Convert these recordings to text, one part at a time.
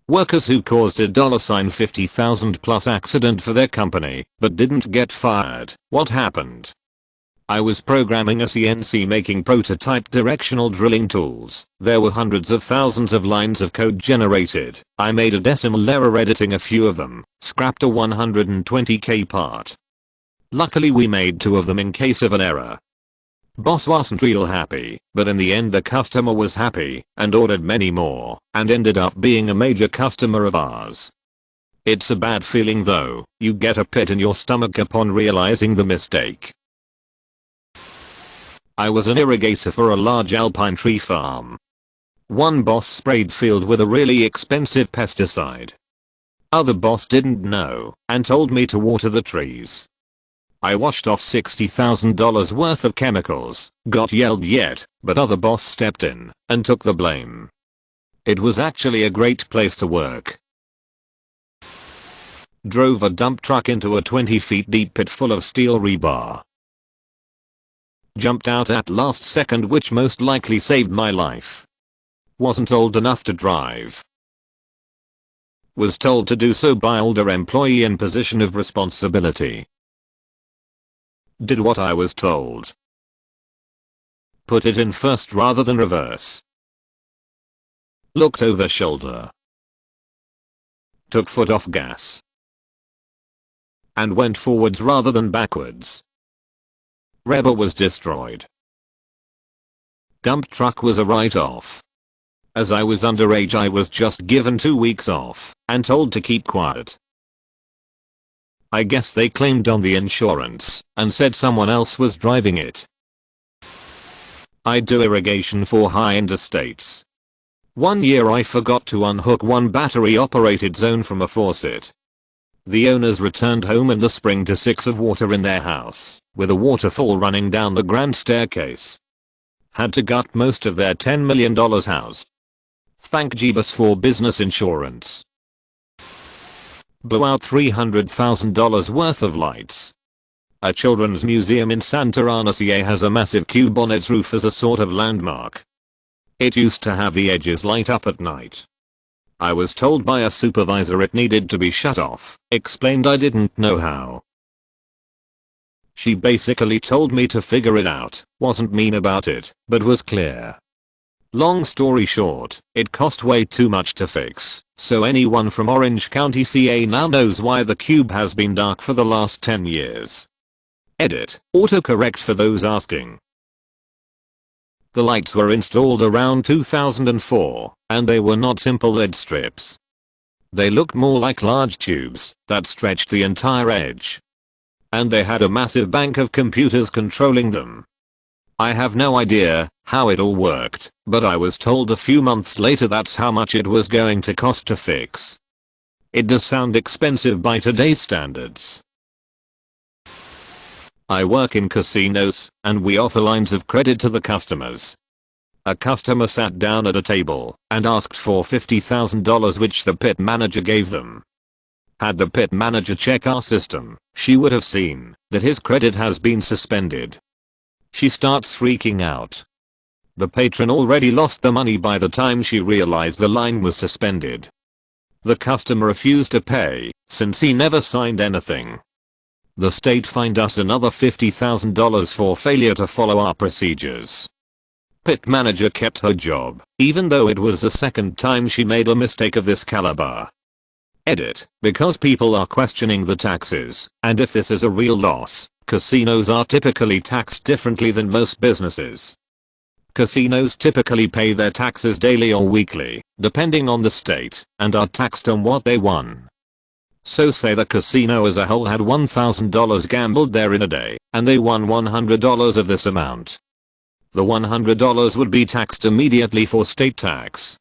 Workers who caused a $50,000 plus accident for their company, but didn't get fired. What happened? I was programming a CNC making prototype directional drilling tools. There were hundreds of thousands of lines of code generated. I made a decimal error editing a few of them, scrapped a 120k part. Luckily we made 2 of them in case of an error. Boss wasn't real happy, but in the end the customer was happy and ordered many more and ended up being a major customer of ours. It's a bad feeling though. You get a pit in your stomach upon realizing the mistake. I was an irrigator for a large alpine tree farm. One boss sprayed field with a really expensive pesticide. Other boss didn't know and told me to water the trees. I washed off $60,000 worth of chemicals, got yelled yet, but other boss stepped in and took the blame. It was actually a great place to work. Drove a dump truck into a 20 feet deep pit full of steel rebar. Jumped out at last second, which most likely saved my life. Wasn't old enough to drive. Was told to do so by older employee in position of responsibility. Did what I was told. Put it in first rather than reverse. Looked over shoulder. Took foot off gas. And went forwards rather than backwards. Rebel was destroyed. Dump truck was a write-off. As I was underage I was just given 2 weeks off and told to keep quiet. I guess they claimed on the insurance and said someone else was driving it. I do irrigation for high-end estates. One year I forgot to unhook one battery-operated zone from a faucet. The owners returned home in the spring to 6 of water in their house, with a waterfall running down the grand staircase. Had to gut most of their $10 million house. Thank Jeebus for business insurance. Blew out $300,000 worth of lights. A children's museum in Santa Ana, CA has a massive cube on its roof as a sort of landmark. It used to have the edges light up at night. I was told by a supervisor it needed to be shut off, explained I didn't know how. She basically told me to figure it out, wasn't mean about it, but was clear. Long story short, it cost way too much to fix, so anyone from Orange County, CA now knows why the cube has been dark for the last 10 years. Edit, autocorrect for those asking. The lights were installed around 2004, and they were not simple LED strips. They looked more like large tubes that stretched the entire edge. And they had a massive bank of computers controlling them. I have no idea how it all worked, but I was told a few months later that's how much it was going to cost to fix. It does sound expensive by today's standards. I work in casinos, and we offer lines of credit to the customers. A customer sat down at a table and asked for $50,000, which the pit manager gave them. Had the pit manager check our system, she would have seen that his credit has been suspended. She starts freaking out. The patron already lost the money by the time she realized the line was suspended. The customer refused to pay since he never signed anything. The state fined us another $50,000 for failure to follow our procedures. Pit manager kept her job, even though it was the second time she made a mistake of this caliber. Edit, because people are questioning the taxes, and if this is a real loss, casinos are typically taxed differently than most businesses. Casinos typically pay their taxes daily or weekly, depending on the state, and are taxed on what they won. So say the casino as a whole had $1,000 gambled there in a day, and they won $100 of this amount. The $100 would be taxed immediately for state tax.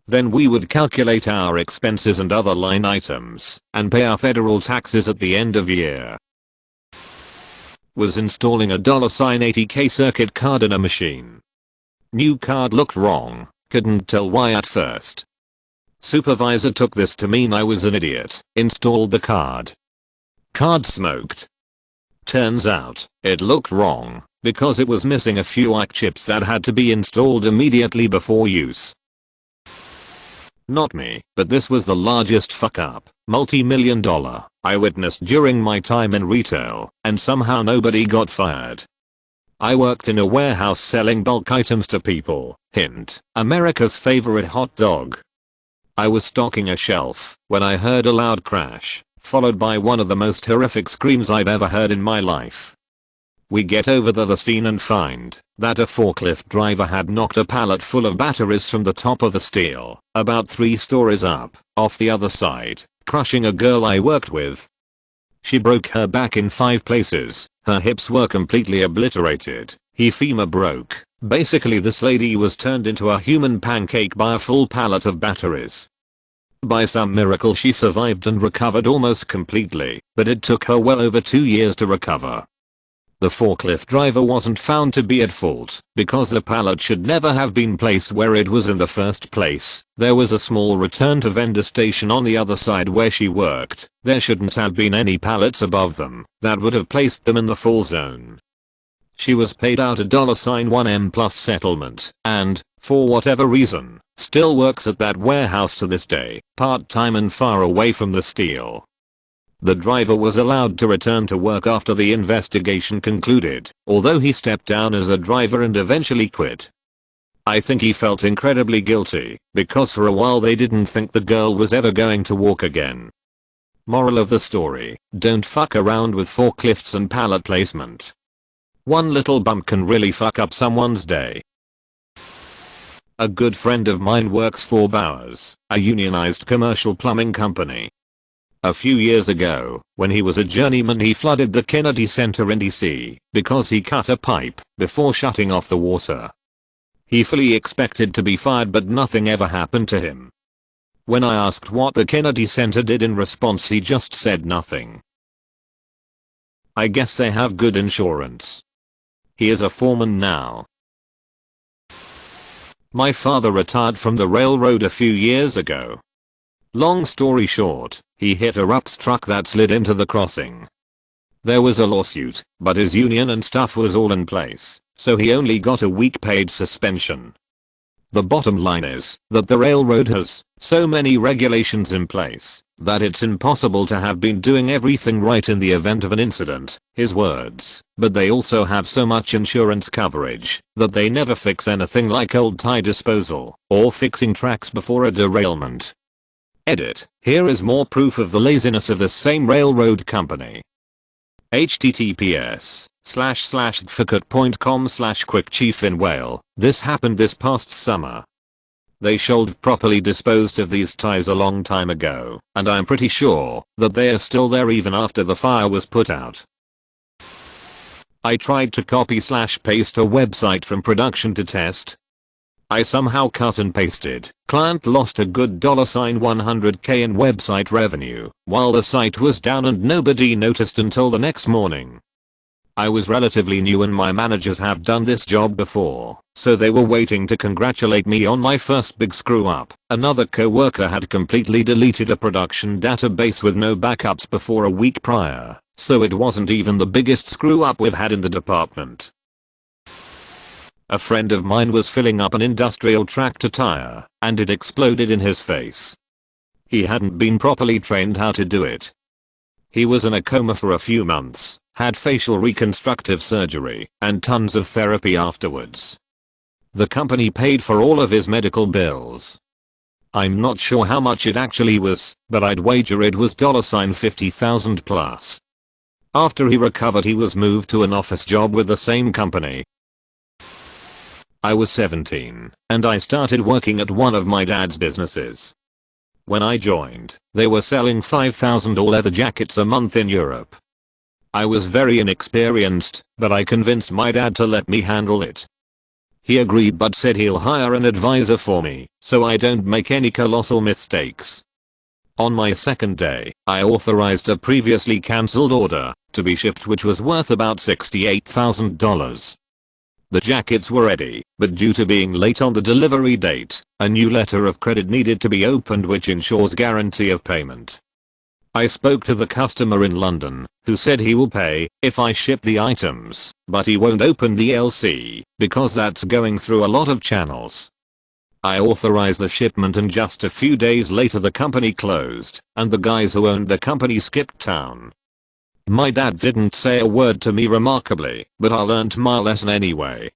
Then we would calculate our expenses and other line items, and pay our federal taxes at the end of year. Was installing a $80K circuit card in a machine. New card looked wrong, couldn't tell why at first. Supervisor took this to mean I was an idiot, installed the card. Card smoked. Turns out, it looked wrong, because it was missing a few IC chips that had to be installed immediately before use. Not me, but this was the largest fuck up, multi-million dollar, I witnessed during my time in retail, and somehow nobody got fired. I worked in a warehouse selling bulk items to people, hint, America's favorite hot dog. I was stocking a shelf when I heard a loud crash, followed by one of the most horrific screams I've ever heard in my life. We get over to the scene and find that a forklift driver had knocked a pallet full of batteries from the top of the steel, about 3 stories up, off the other side, crushing a girl I worked with. She broke her back in 5 places, her hips were completely obliterated, her femur broke. Basically this lady was turned into a human pancake by a full pallet of batteries. By some miracle she survived and recovered almost completely, but it took her well over 2 years to recover. The forklift driver wasn't found to be at fault, because the pallet should never have been placed where it was in the first place. There was a small return to vendor station on the other side where she worked. There shouldn't have been any pallets above them, that would have placed them in the fall zone. She was paid out a $1M plus settlement, and, for whatever reason, still works at that warehouse to this day, part-time and far away from the steel. The driver was allowed to return to work after the investigation concluded, although he stepped down as a driver and eventually quit. I think he felt incredibly guilty, because for a while they didn't think the girl was ever going to walk again. Moral of the story, don't fuck around with forklifts and pallet placement. One little bump can really fuck up someone's day. A good friend of mine works for Bowers, a unionized commercial plumbing company. A few years ago, when he was a journeyman, he flooded the Kennedy Center in DC because he cut a pipe before shutting off the water. He fully expected to be fired, but nothing ever happened to him. When I asked what the Kennedy Center did in response, he just said nothing. I guess they have good insurance. He is a foreman now. My father retired from the railroad a few years ago. Long story short, he hit a RUPS truck that slid into the crossing. There was a lawsuit, but his union and stuff was all in place, so he only got a week paid suspension. The bottom line is that the railroad has so many regulations in place that it's impossible to have been doing everything right in the event of an incident, his words, but they also have so much insurance coverage that they never fix anything like old tie disposal or fixing tracks before a derailment. Edit. Here is more proof of the laziness of the same railroad company. https://advocate.com/quickchief in Wales. This happened this past summer. They should have properly disposed of these ties a long time ago, and I'm pretty sure that they are still there even after the fire was put out. I tried to copy/paste a website from production to test. I somehow cut and pasted. Client lost a good $100K in website revenue, while the site was down and nobody noticed until the next morning. I was relatively new and my managers have done this job before, so they were waiting to congratulate me on my first big screw up. Another coworker had completely deleted a production database with no backups before a week prior, so it wasn't even the biggest screw up we've had in the department. A friend of mine was filling up an industrial tractor tire, and it exploded in his face. He hadn't been properly trained how to do it. He was in a coma for a few months, had facial reconstructive surgery, and tons of therapy afterwards. The company paid for all of his medical bills. I'm not sure how much it actually was, but I'd wager it was $50,000 plus. After he recovered, he was moved to an office job with the same company. I was 17, and I started working at one of my dad's businesses. When I joined, they were selling 5,000 all-leather jackets a month in Europe. I was very inexperienced, but I convinced my dad to let me handle it. He agreed but said he'll hire an advisor for me, so I don't make any colossal mistakes. On my second day, I authorized a previously cancelled order to be shipped, which was worth about $68,000. The jackets were ready, but due to being late on the delivery date, a new letter of credit needed to be opened which ensures guarantee of payment. I spoke to the customer in London, who said he will pay if I ship the items, but he won't open the LC because that's going through a lot of channels. I authorized the shipment and just a few days later the company closed and the guys who owned the company skipped town. My dad didn't say a word to me remarkably, but I learned my lesson anyway.